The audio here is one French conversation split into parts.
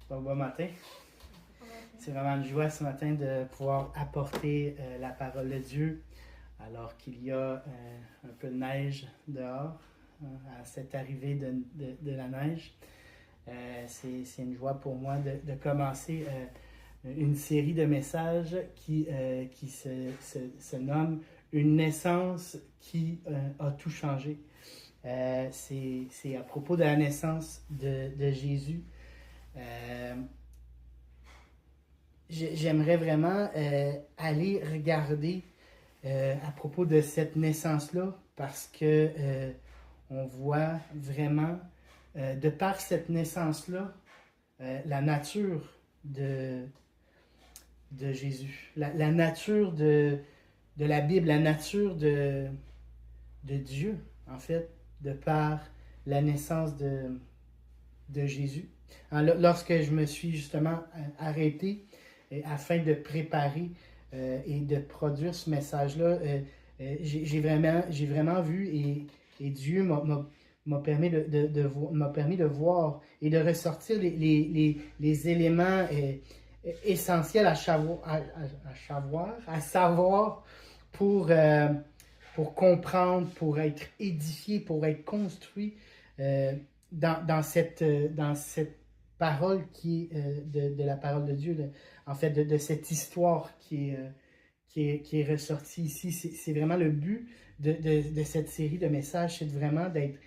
Bon matin. C'est vraiment une joie ce matin de pouvoir apporter la parole de Dieu alors qu'il y a un peu de neige dehors, à cette arrivée de la neige. C'est une joie pour moi de commencer une série de messages qui se nomme « Une naissance qui a tout changé ». C'est à propos de la naissance de Jésus. J'aimerais vraiment aller regarder à propos de cette naissance-là parce que on voit vraiment, de par cette naissance-là, la nature de Jésus, la nature de la Bible, la nature de Dieu, en fait, de par la naissance de Jésus. Alors, lorsque je me suis justement arrêté afin de préparer et de produire ce message-là, j'ai vraiment vu et Dieu m'a permis de voir et de ressortir les éléments essentiels à savoir pour comprendre, pour être édifié, pour être construit dans cette parole qui est de la parole de Dieu, en fait de cette histoire qui est ressortie ici. C'est vraiment le but de cette série de messages, c'est vraiment d'être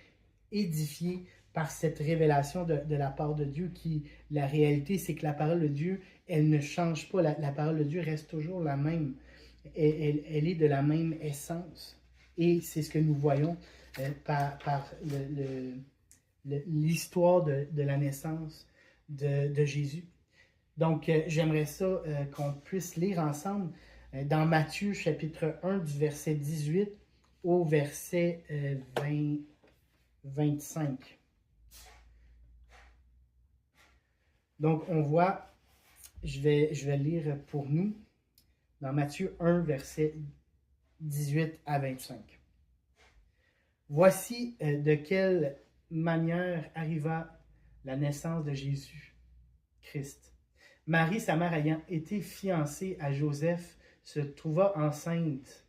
édifié par cette révélation de la part de Dieu qui, la réalité, c'est que la parole de Dieu, elle ne change pas. La parole de Dieu reste toujours la même. Elle est de la même essence. Et c'est ce que nous voyons par l'histoire de la naissance de Jésus. Donc, j'aimerais ça qu'on puisse lire ensemble dans Matthieu chapitre 1 du verset 18 au verset 25. Donc, on voit, je vais lire pour nous, dans Matthieu 1, verset 18 à 25. Voici de quelle manière arriva la naissance de Jésus Christ. Marie, sa mère, ayant été fiancée à Joseph, se trouva enceinte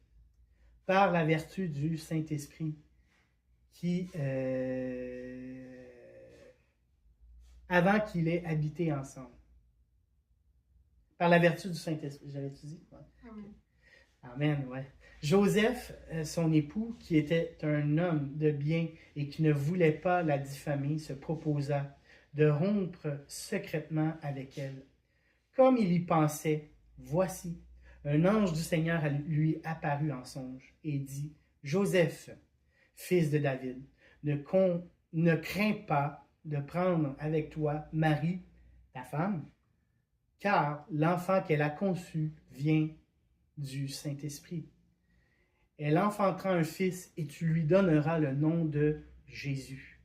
par la vertu du Saint-Esprit qui, avant qu'il ait habité ensemble. Par la vertu du Saint-Esprit, j'avais-tu dit? Ouais. Amen. Amen, ouais. Joseph, son époux, qui était un homme de bien et qui ne voulait pas la diffamer, se proposa de rompre secrètement avec elle. Comme il y pensait, voici, un ange du Seigneur lui apparut en songe et dit, « Joseph, fils de David, ne crains pas de prendre avec toi Marie, ta femme, car l'enfant qu'elle a conçu vient du Saint-Esprit. Elle enfantera un fils et tu lui donneras le nom de Jésus.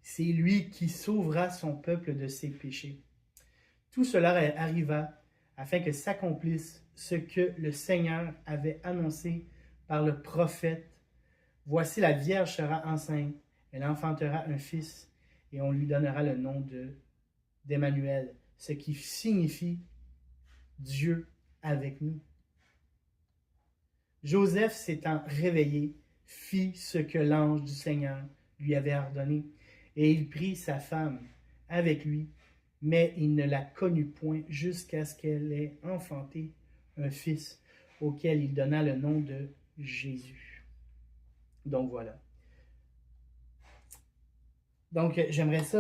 C'est lui qui sauvera son peuple de ses péchés. » Tout cela arriva afin que s'accomplisse ce que le Seigneur avait annoncé par le prophète. Voici, la Vierge sera enceinte, elle enfantera un fils et on lui donnera le nom d'Emmanuel, ce qui signifie Dieu avec nous. Joseph s'étant réveillé, fit ce que l'ange du Seigneur lui avait ordonné, et il prit sa femme avec lui, mais il ne la connut point jusqu'à ce qu'elle ait enfanté un fils, auquel il donna le nom de Jésus. Donc voilà. Donc j'aimerais ça,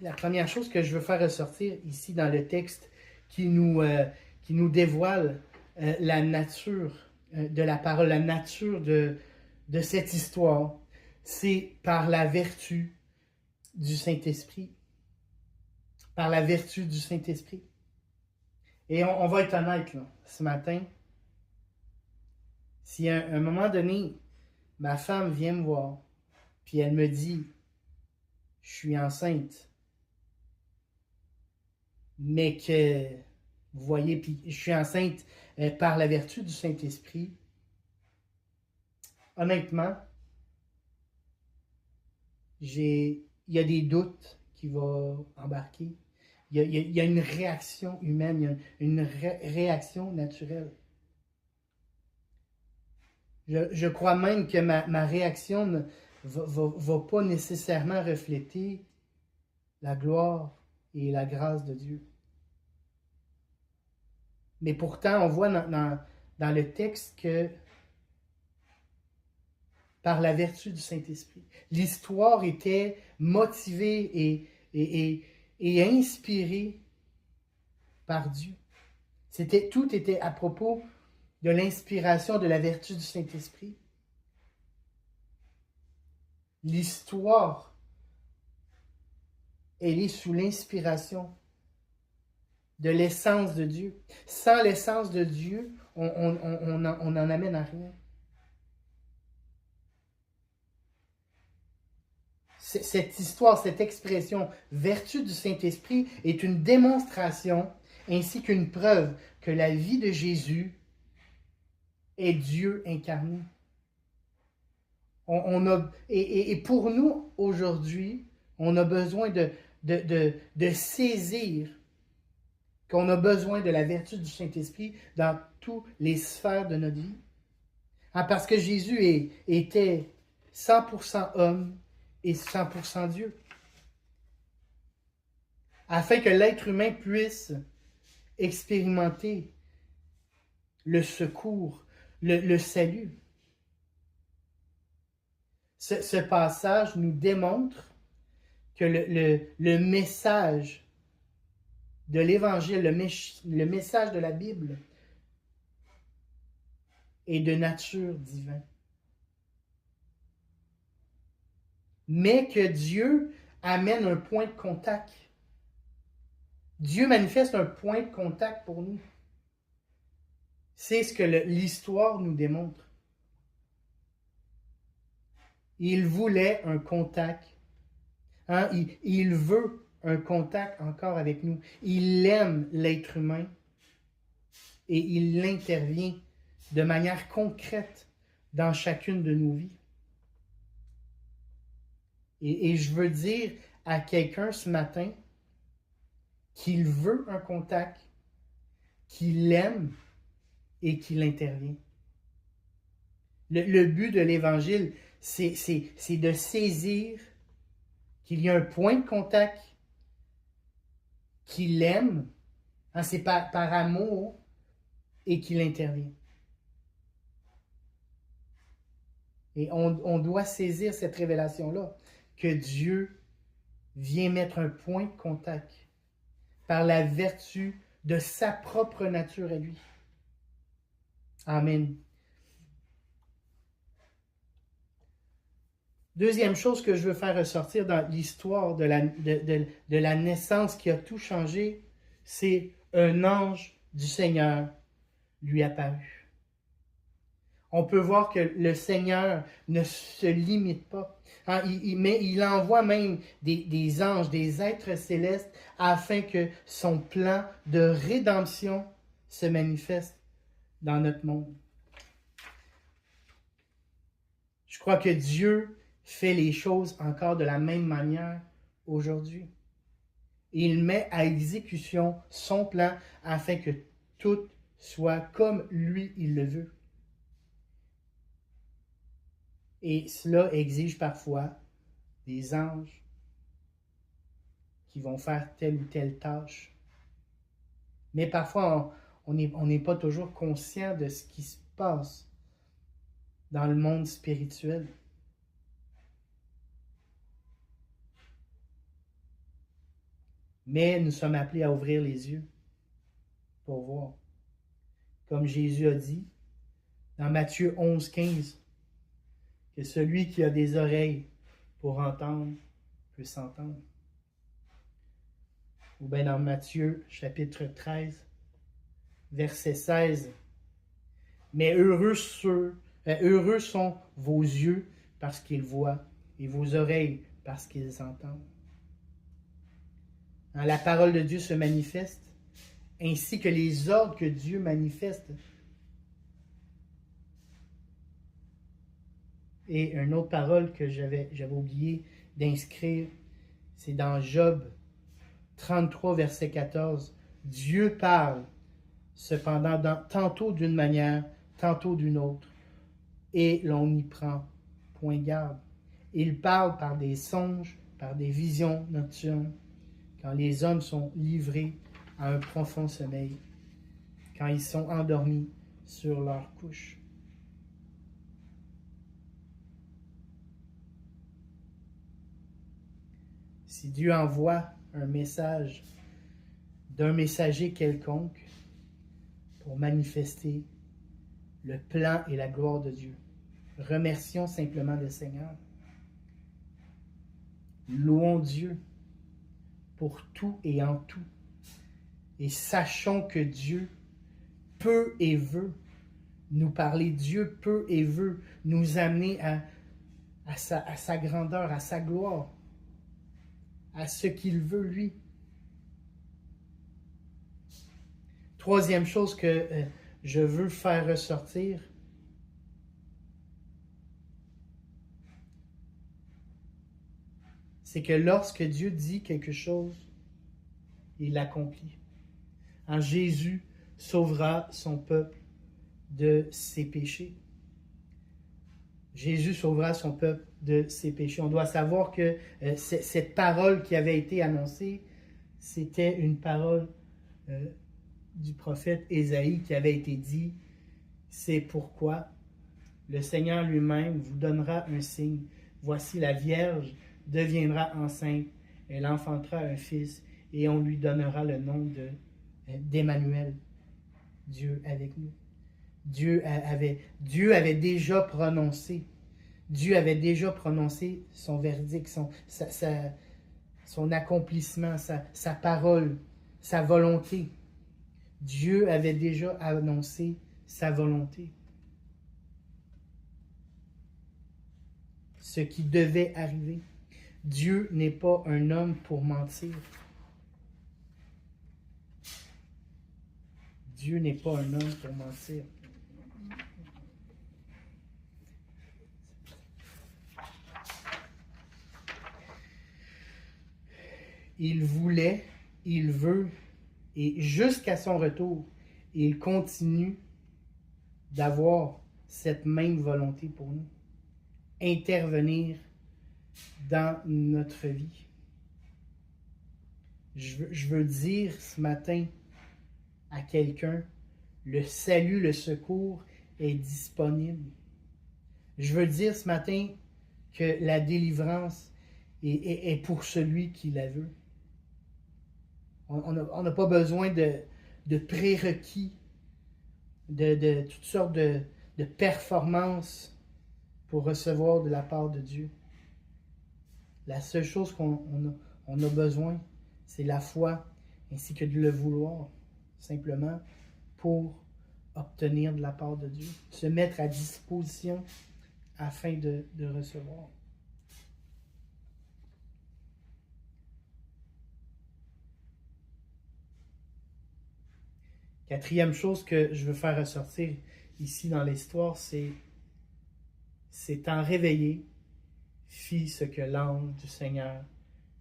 la première chose que je veux faire ressortir ici dans le texte qui nous dévoile la nature de la parole, la nature de cette histoire, c'est par la vertu du Saint-Esprit. Par la vertu du Saint-Esprit. Et on va être honnête là, ce matin. Si à un moment donné, ma femme vient me voir, puis elle me dit, je suis enceinte, mais que, vous voyez, puis je suis enceinte par la vertu du Saint-Esprit, honnêtement, il y a des doutes qui vont embarquer. il y a une réaction humaine, il y a une réaction naturelle. Je crois même que ma réaction ne va pas nécessairement refléter la gloire et la grâce de Dieu. Mais pourtant, on voit dans le texte que par la vertu du Saint-Esprit, l'histoire était motivée et inspirée par Dieu. Tout était à propos de l'inspiration de la vertu du Saint-Esprit. L'histoire, elle est sous l'inspiration de l'essence de Dieu. Sans l'essence de Dieu, on n'en amène à rien. Cette histoire, cette expression vertu du Saint-Esprit est une démonstration ainsi qu'une preuve que la vie de Jésus est Dieu incarné. Et pour nous, aujourd'hui, on a besoin de saisir qu'on a besoin de la vertu du Saint-Esprit dans toutes les sphères de notre vie. Parce que Jésus était 100% homme et 100% Dieu. Afin que l'être humain puisse expérimenter le secours, le salut. Ce passage nous démontre que le message de l'Évangile, le message de la Bible est de nature divine. Mais que Dieu amène un point de contact. Dieu manifeste un point de contact pour nous. C'est ce que l'histoire nous démontre. Il voulait un contact. Il veut un contact encore avec nous. Il aime l'être humain et il intervient de manière concrète dans chacune de nos vies. Et je veux dire à quelqu'un ce matin qu'il veut un contact, qu'il l'aime et qu'il intervient. Le but de l'Évangile, c'est de saisir qu'il y a un point de contact, qu'il aime, c'est par amour, et qu'il intervient. Et on doit saisir cette révélation-là, que Dieu vient mettre un point de contact par la vertu de sa propre nature à lui. Amen. Deuxième chose que je veux faire ressortir dans l'histoire de la naissance qui a tout changé, c'est un ange du Seigneur lui apparut. On peut voir que le Seigneur ne se limite pas. Mais il envoie même des anges, des êtres célestes, afin que son plan de rédemption se manifeste dans notre monde. Je crois que Dieu fait les choses encore de la même manière aujourd'hui. Il met à exécution son plan afin que tout soit comme lui, il le veut. Et cela exige parfois des anges qui vont faire telle ou telle tâche. Mais parfois, on n'est pas toujours conscient de ce qui se passe dans le monde spirituel. Mais nous sommes appelés à ouvrir les yeux pour voir. Comme Jésus a dit dans Matthieu 11, 15, que celui qui a des oreilles pour entendre peut s'entendre. Ou bien dans Matthieu chapitre 13, verset 16, mais heureux sont vos yeux parce qu'ils voient et vos oreilles parce qu'ils entendent. La parole de Dieu se manifeste, ainsi que les ordres que Dieu manifeste. Et une autre parole que j'avais oublié d'inscrire, c'est dans Job 33, verset 14, Dieu parle, cependant, tantôt d'une manière, tantôt d'une autre, et l'on n'y prend point garde. Il parle par des songes, par des visions nocturnes, quand les hommes sont livrés à un profond sommeil, quand ils sont endormis sur leur couche. Si Dieu envoie un message d'un messager quelconque pour manifester le plan et la gloire de Dieu, remercions simplement le Seigneur. Louons Dieu pour tout et en tout. Et sachons que Dieu peut et veut nous parler. Dieu peut et veut nous amener à sa grandeur, à sa gloire, à ce qu'il veut, lui. Troisième chose que je veux faire ressortir, c'est que lorsque Dieu dit quelque chose, il l'accomplit. En Jésus sauvera son peuple de ses péchés. Jésus sauvera son peuple de ses péchés. On doit savoir que cette parole qui avait été annoncée, c'était une parole du prophète Ésaïe qui avait été dit, c'est pourquoi le Seigneur lui-même vous donnera un signe. Voici la Vierge deviendra enceinte, elle enfantera un fils et on lui donnera le nom d'Emmanuel, Dieu avec nous. Dieu avait déjà prononcé son verdict, son accomplissement, sa parole, sa volonté. Dieu avait déjà annoncé sa volonté. Ce qui devait arriver. Dieu n'est pas un homme pour mentir. Dieu n'est pas un homme pour mentir. Il voulait, il veut, et jusqu'à son retour, il continue d'avoir cette même volonté pour nous. Intervenir dans notre vie. Je veux dire ce matin à quelqu'un, le salut, le secours est disponible. Je veux dire ce matin que la délivrance est pour celui qui la veut. On n'a pas besoin de prérequis, de toutes sortes de performances pour recevoir de la part de Dieu. La seule chose qu'on a besoin, c'est la foi ainsi que de le vouloir, simplement pour obtenir de la part de Dieu, se mettre à disposition afin de recevoir. Quatrième chose que je veux faire ressortir ici dans l'histoire, c'est en réveillé, fit ce que l'ange du Seigneur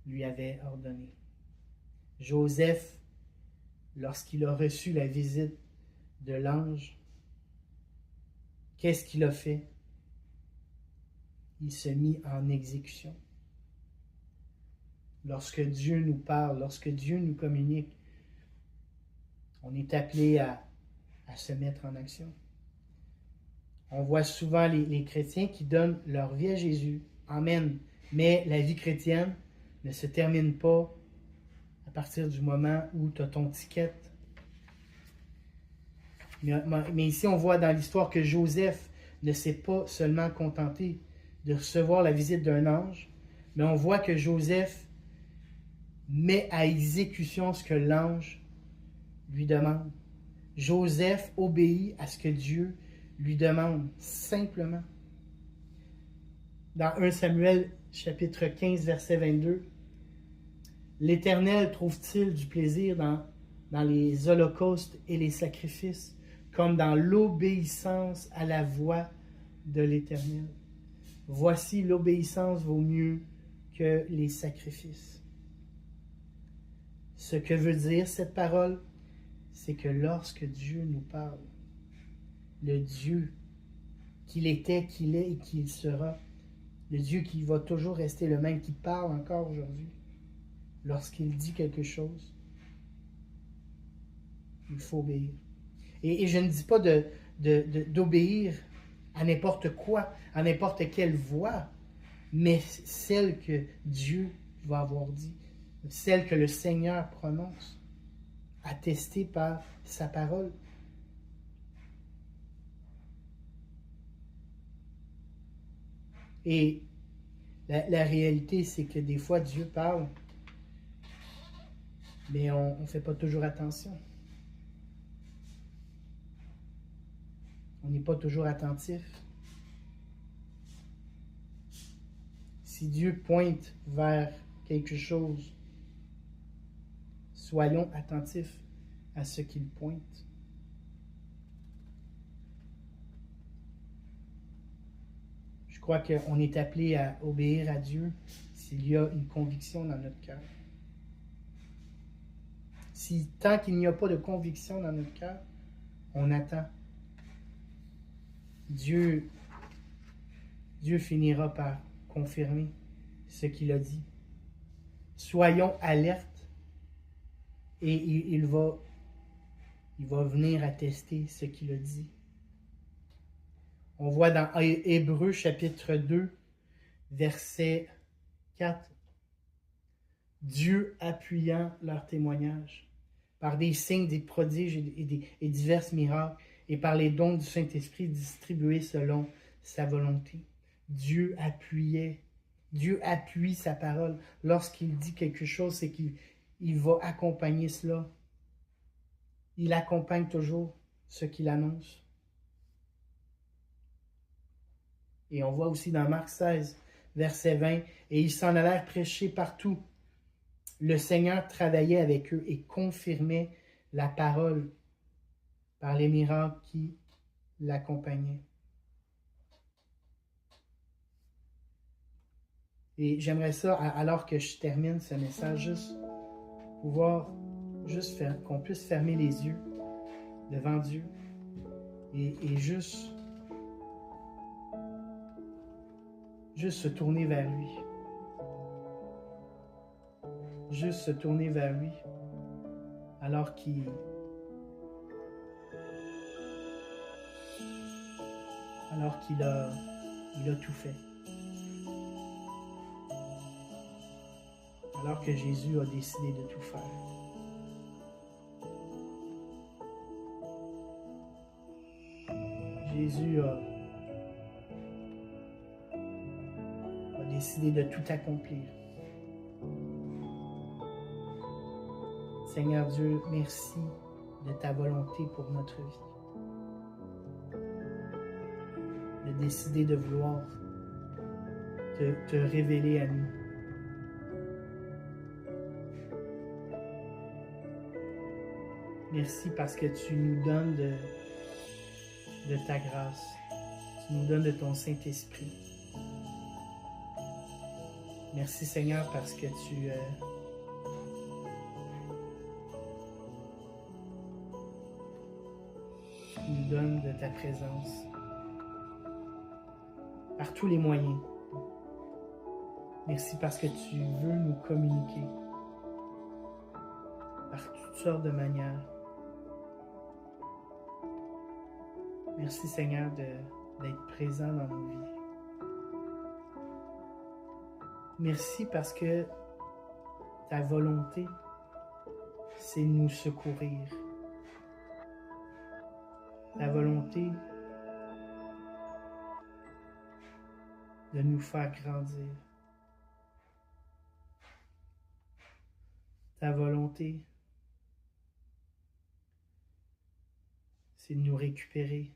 lui avait ordonné. Joseph, lorsqu'il a reçu la visite de l'ange, qu'est-ce qu'il a fait? Il se mit en exécution. Lorsque Dieu nous parle, lorsque Dieu nous communique, on est appelé à se mettre en action. On voit souvent les chrétiens qui donnent leur vie à Jésus. Amen. Mais la vie chrétienne ne se termine pas à partir du moment où tu as ton ticket. Mais ici, on voit dans l'histoire que Joseph ne s'est pas seulement contenté de recevoir la visite d'un ange, mais on voit que Joseph met à exécution ce que l'ange lui demande. Joseph obéit à ce que Dieu lui demande, simplement. Dans 1 Samuel, chapitre 15, verset 22, « L'Éternel trouve-t-il du plaisir dans les holocaustes et les sacrifices, comme dans l'obéissance à la voix de l'Éternel. Voici, l'obéissance vaut mieux que les sacrifices. » Ce que veut dire cette parole, c'est que lorsque Dieu nous parle, le Dieu qu'il était, qu'il est et qu'il sera, le Dieu qui va toujours rester le même, qui parle encore aujourd'hui, lorsqu'il dit quelque chose, il faut obéir. Et je ne dis pas d'obéir à n'importe quoi, à n'importe quelle voix, mais celle que Dieu va avoir dit, celle que le Seigneur prononce, attestée par sa parole. Et la réalité, c'est que des fois, Dieu parle, mais on ne fait pas toujours attention. On n'est pas toujours attentif. Si Dieu pointe vers quelque chose, soyons attentifs à ce qu'il pointe. Je crois qu'on est appelé à obéir à Dieu s'il y a une conviction dans notre cœur. Si tant qu'il n'y a pas de conviction dans notre cœur, on attend. Dieu finira par confirmer ce qu'il a dit. Soyons alertes et il va venir attester ce qu'il a dit. On voit dans Hébreux chapitre 2, verset 4, Dieu appuyant leur témoignage par des signes, des prodiges et divers miracles, et par les dons du Saint-Esprit distribués selon sa volonté. Dieu appuie sa parole. Lorsqu'il dit quelque chose, c'est qu'il va accompagner cela. Il accompagne toujours ce qu'il annonce. Et on voit aussi dans Marc 16, verset 20, « Et ils s'en allèrent prêcher partout. Le Seigneur travaillait avec eux et confirmait la parole par les miracles qui l'accompagnaient. » Et j'aimerais ça, alors que je termine ce message, juste pouvoir qu'on puisse fermer les yeux devant Dieu et juste se tourner vers lui. Juste se tourner vers lui alors qu'il a tout fait. Alors que Jésus a décidé de tout faire. Jésus a décidé de tout accomplir. Seigneur Dieu, merci de ta volonté pour notre vie. De décider de vouloir te révéler à nous. Merci parce que tu nous donnes de ta grâce. Tu nous donnes de ton Saint-Esprit. Merci Seigneur parce que tu nous donnes de ta présence par tous les moyens. Merci parce que tu veux nous communiquer par toutes sortes de manières. Merci Seigneur d'être présent dans nos vies. Merci parce que ta volonté, c'est nous secourir. Ta volonté de nous faire grandir. Ta volonté, c'est de nous récupérer.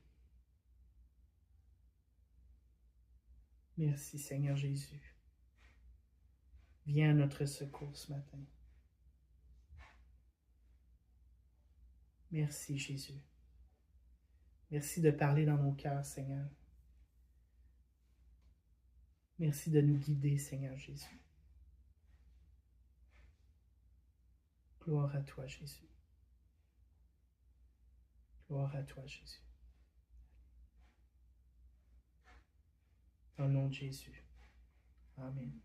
Merci Seigneur Jésus. Viens à notre secours ce matin. Merci Jésus. Merci de parler dans nos cœurs, Seigneur. Merci de nous guider, Seigneur Jésus. Gloire à toi, Jésus. Gloire à toi, Jésus. Au nom de Jésus. Amen.